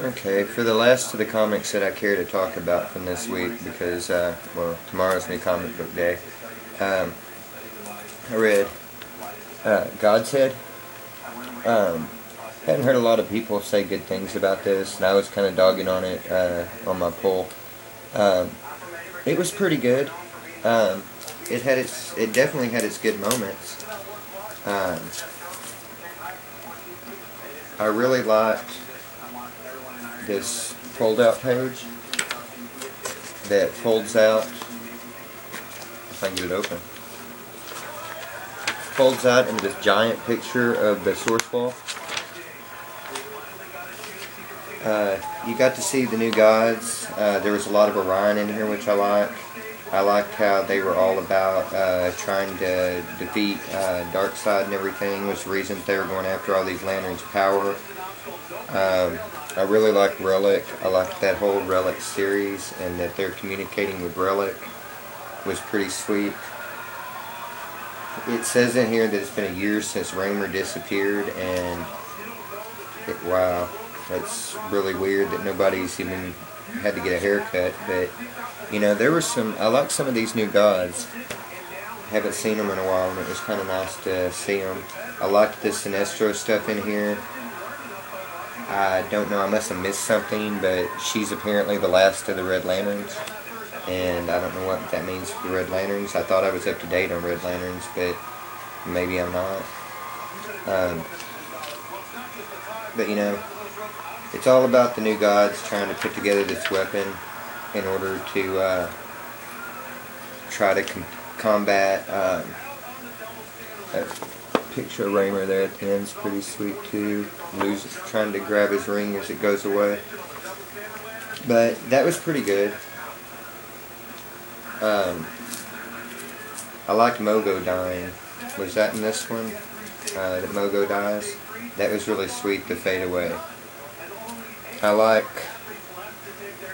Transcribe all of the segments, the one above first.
Okay, for the last of the comics that I care to talk about from this week, because, well, tomorrow's new comic book day, um, I read God's Head. Hadn't heard a lot of people say good things about this, and I was kind of dogging on it on my poll. Um, it was pretty good. Um, it definitely had its good moments. Um, I really liked this fold-out page that folds out. If I can get it open, folds out into this giant picture of the source wall. You got to see the new gods. There was a lot of Orion in here, which I liked. I liked how they were all about trying to defeat Darkseid and everything. Was the reasons they were going after all these lanterns' power. I really liked Relic. I liked that whole Relic series, and that they're communicating with Relic was pretty sweet. It says in here that it's been a year since Raymer disappeared, and wow, that's really weird that nobody's even had to get a haircut. But you know, there was I like some of these new gods. Haven't seen them in a while, and it was kind of nice to see them. I liked the Sinestro stuff in here. I don't know, I must have missed something, but she's apparently the last of the Red Lanterns, and I don't know what that means for the Red Lanterns. I thought I was up to date on Red Lanterns, but maybe I'm not. But you know, it's all about the new gods trying to put together this weapon in order to try to combat picture of Raymer there at the end is pretty sweet too. Trying to grab his ring as it goes away. But that was pretty good. I liked Mogo dying. Was that in this one? That Mogo dies? That was really sweet to fade away. I like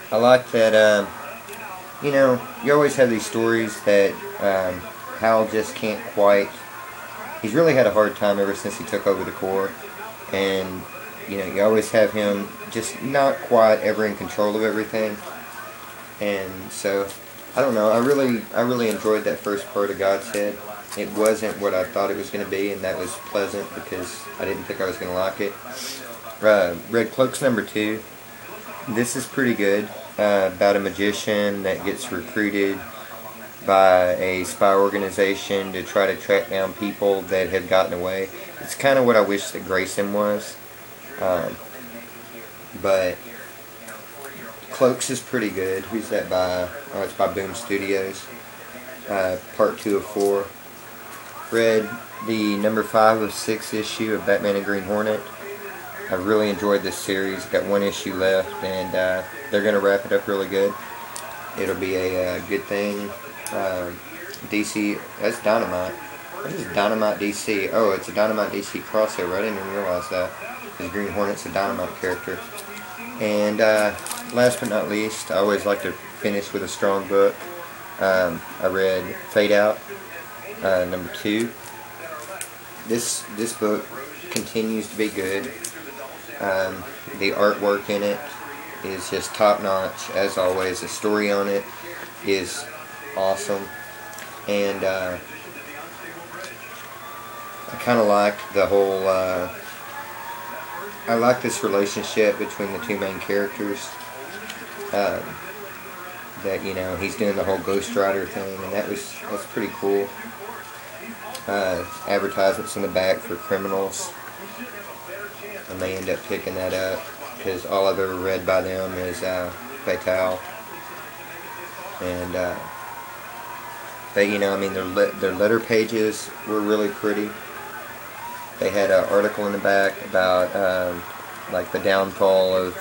that, you know, you always have these stories that Hal just can't quite. He's really had a hard time ever since he took over the Corps, and you know, you always have him just not quite ever in control of everything. And so, I don't know, I really enjoyed that first part of God's Head. It wasn't what I thought it was going to be, and that was pleasant because I didn't think I was going to like it. Red Cloaks number 2. This is pretty good, about a magician that gets recruited by a spy organization to try to track down people that have gotten away. It's kind of what I wish that Grayson was. But Cloaks is pretty good. Who's that by? Oh, it's by Boom Studios. Part 2 of 4. Read the number 5 of 6 issue of Batman and Green Hornet. I really enjoyed this series. Got one issue left, and they're going to wrap it up really good. It'll be a good thing. DC, that's Dynamite. What is Dynamite DC? Oh, it's a Dynamite DC crossover. I didn't even realize that. Because Green Hornet's a Dynamite character. And last but not least, I always like to finish with a strong book. I read Fade Out, number 2. This book continues to be good. The artwork in it is just top notch, as always. The story on it is awesome, and I kind of liked the whole I like this relationship between the two main characters, that, you know, he's doing the whole Ghost Rider thing, and that's pretty cool. Advertisements in the back for criminals. I may end up picking that up because all I've ever read by them is Fatale, and but you know, I mean, their letter pages were really pretty. They had an article in the back about like the downfall of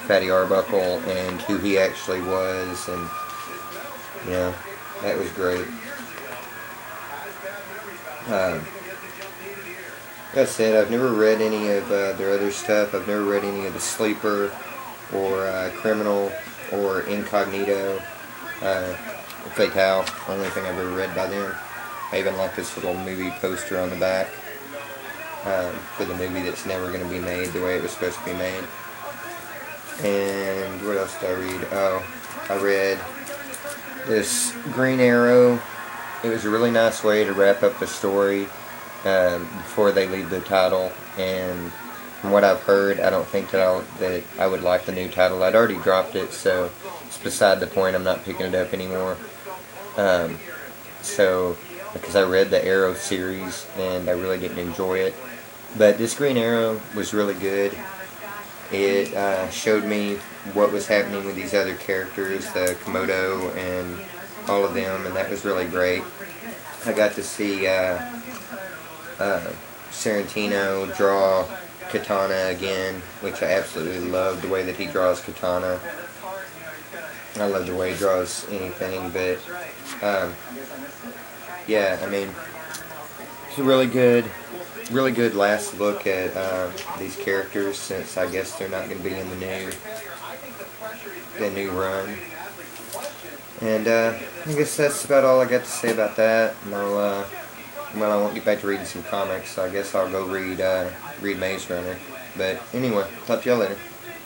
Fatty Arbuckle and who he actually was, and you know, that was great. Like I said, I've never read any of their other stuff. I've never read any of The Sleeper or Criminal or Incognito. Fatale, only thing I've ever read by them. I even like this little movie poster on the back for the movie that's never going to be made the way it was supposed to be made. And what else did I read? Oh, I read this Green Arrow. It was a really nice way to wrap up the story before they leave the title. And from what I've heard, I don't think that I would like the new title. I'd already dropped it, so it's beside the point. I'm not picking it up anymore. Because I read the Arrow series and I really didn't enjoy it. But this Green Arrow was really good. It showed me what was happening with these other characters, the Komodo and all of them, and that was really great. I got to see Sorrentino draw Katana again, which I absolutely love the way that he draws Katana. I love the way he draws anything, but yeah, I mean, it's a really good last look at these characters, since I guess they're not going to be in the new run. And I guess that's about all I got to say about that. And I won't get back to reading some comics, so I guess I'll go read Maze Runner. But anyway, talk to y'all later.